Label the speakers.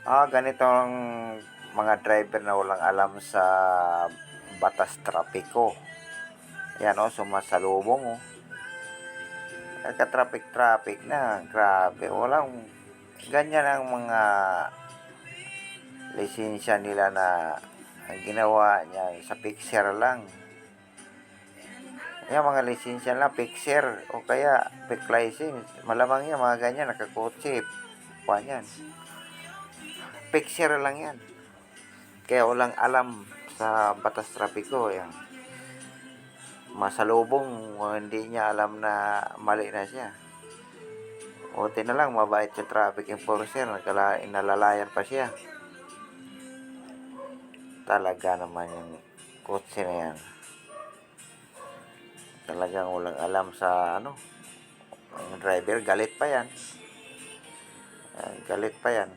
Speaker 1: Ganito ang mga driver na walang alam sa batas trapiko. Yan sumasalubong Nagka-traffic na, grabe. Walang ganyan ang mga lisensya nila na ang ginawa niya sa picture lang. Yung mga lisensya lang, picture o kaya fake license. Malamang yan, mga ganyan, nakakotse. Yan. Picture lang yan. Kaya walang alam sa batas trapiko. Yan. Masalubong, hindi niya alam na mali na siya. Buti na lang, mabait yung traffic enforcer. Inalalayan pa siya. Talaga naman yung kotse na yan. Talagang walang alam sa yung driver. Galit pa yan. Galit pa yan.